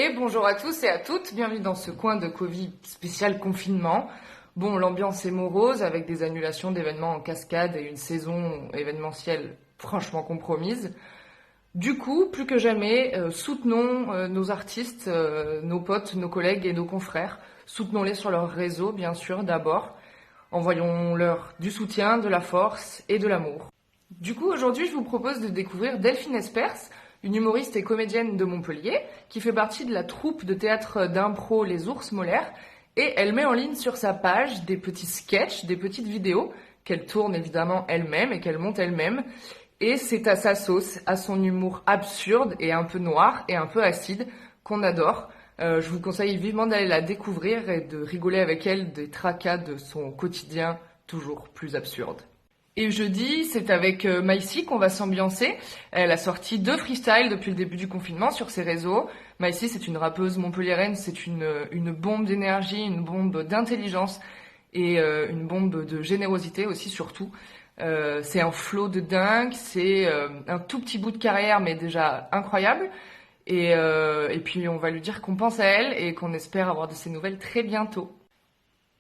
Et bonjour à tous et à toutes, bienvenue dans ce coin de Covid spécial confinement. Bon, l'ambiance est morose avec des annulations d'événements en cascade et une saison événementielle franchement compromise. Du coup, plus que jamais, soutenons nos artistes, nos potes, nos collègues et nos confrères. Soutenons-les sur leurs réseaux, bien sûr, d'abord. Envoyons-leur du soutien, de la force et de l'amour. Du coup, aujourd'hui, je vous propose de découvrir Delphine Espers, une humoriste et comédienne de Montpellier, qui fait partie de la troupe de théâtre d'impro Les Ours Molaires, et elle met en ligne sur sa page des petits sketchs, des petites vidéos, qu'elle tourne évidemment elle-même et qu'elle monte elle-même, et c'est à sa sauce, à son humour absurde et un peu noir et un peu acide, qu'on adore. Je vous conseille vivement d'aller la découvrir et de rigoler avec elle des tracas de son quotidien toujours plus absurde. Et jeudi, c'est avec Maïsi qu'on va s'ambiancer. Elle a sorti 2 freestyles depuis le début du confinement sur ses réseaux. Maïsi, c'est une rappeuse montpelliéraine, c'est une bombe d'énergie, une bombe d'intelligence et une bombe de générosité aussi surtout. C'est un flow de dingue, c'est un tout petit bout de carrière mais déjà incroyable. Et puis on va lui dire qu'on pense à elle et qu'on espère avoir de ses nouvelles très bientôt.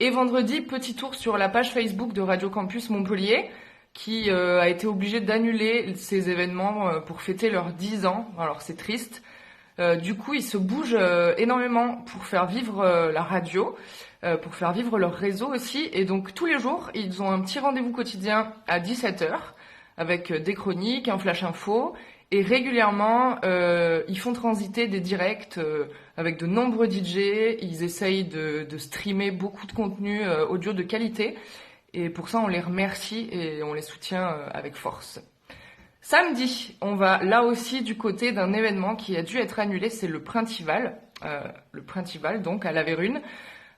Et vendredi, petit tour sur la page Facebook de Radio Campus Montpellier, qui a été obligée d'annuler ces événements pour fêter leurs 10 ans. Alors c'est triste. Du coup, ils se bougent énormément pour faire vivre la radio, pour faire vivre leur réseau aussi. Et donc tous les jours, ils ont un petit rendez-vous quotidien à 17h avec des chroniques, un flash info. Et régulièrement, ils font transiter des directs avec de nombreux DJ. Ils essayent de streamer beaucoup de contenu audio de qualité. Et pour ça, on les remercie et on les soutient avec force. Samedi, on va là aussi du côté d'un événement qui a dû être annulé, c'est le Printival. Le Printival, donc, à La Vérune.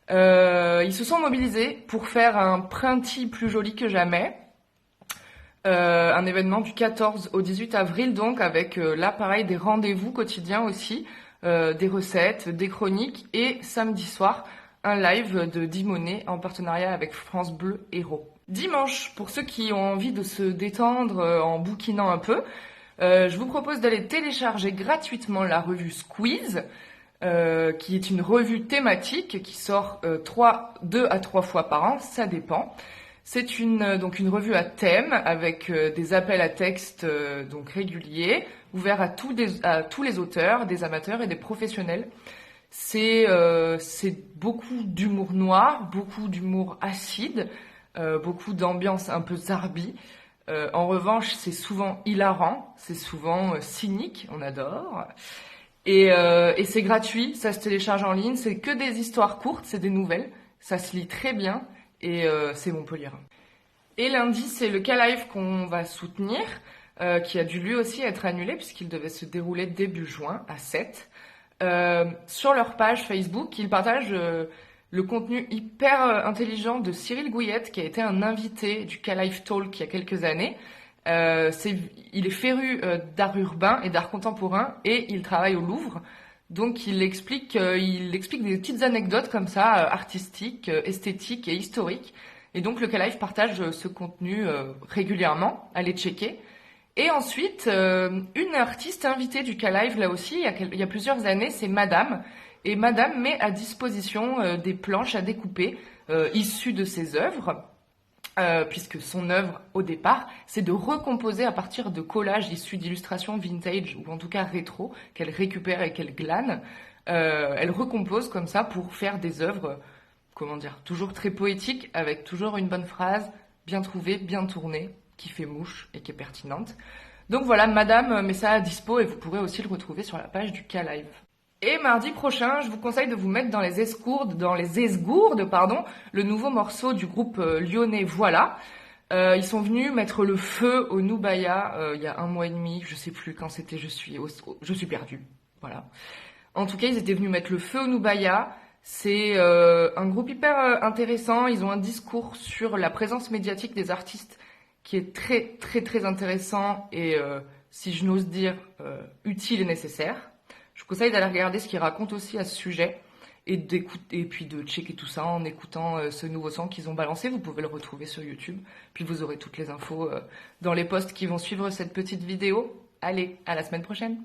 Ils se sont mobilisés pour faire un Printi plus joli que jamais. Un événement du 14 au 18 avril, donc, avec là, pareil, des rendez-vous quotidiens aussi, des recettes, des chroniques, et samedi soir, un live de Dimonet en partenariat avec France Bleu Héros. Dimanche, pour ceux qui ont envie de se détendre en bouquinant un peu, je vous propose d'aller télécharger gratuitement la revue Squeeze, qui est une revue thématique qui sort 2 à 3 fois par an, ça dépend. C'est donc une revue à thème avec des appels à texte donc réguliers, ouverts à tous les auteurs, des amateurs et des professionnels. C'est beaucoup d'humour noir, beaucoup d'humour acide, beaucoup d'ambiance un peu zarbi. En revanche, c'est souvent hilarant, c'est souvent cynique, on adore. Et c'est gratuit, ça se télécharge en ligne, c'est que des histoires courtes, c'est des nouvelles, ça se lit très bien et c'est Montpellier. Et lundi, c'est le K-Live qu'on va soutenir, qui a dû lui aussi être annulé puisqu'il devait se dérouler début juin à 7. Sur leur page Facebook, ils partagent le contenu hyper intelligent de Cyril Gouillette, qui a été un invité du K-Live Talk il y a quelques années. Il est féru d'art urbain et d'art contemporain et il travaille au Louvre. Donc il explique des petites anecdotes comme ça, artistiques, esthétiques et historiques. Et donc le K-Live partage ce contenu régulièrement, allez checker. Et ensuite, une artiste invitée du K-Live, là aussi, il y a plusieurs années, c'est Madame. Et Madame met à disposition des planches à découper issues de ses œuvres, puisque son œuvre, au départ, c'est de recomposer à partir de collages issus d'illustrations vintage, ou en tout cas rétro, qu'elle récupère et qu'elle glane. Elle recompose comme ça pour faire des œuvres, toujours très poétiques, avec toujours une bonne phrase, bien trouvée, bien tournée, qui fait mouche et qui est pertinente. Donc voilà, Madame met ça à dispo et vous pourrez aussi le retrouver sur la page du K-Live. Et mardi prochain, je vous conseille de vous mettre dans les esgourdes, le nouveau morceau du groupe lyonnais Voilà. Ils sont venus mettre le feu au Noubaya il y a 1 mois et demi, je sais plus quand c'était, je suis perdue. Voilà. En tout cas, ils étaient venus mettre le feu au Noubaya. C'est un groupe hyper intéressant. Ils ont un discours sur la présence médiatique des artistes qui est très très très intéressant et, si je n'ose dire, utile et nécessaire. Je vous conseille d'aller regarder ce qu'ils racontent aussi à ce sujet et puis de checker tout ça en écoutant ce nouveau son qu'ils ont balancé. Vous pouvez le retrouver sur YouTube. Puis vous aurez toutes les infos dans les posts qui vont suivre cette petite vidéo. Allez, à la semaine prochaine.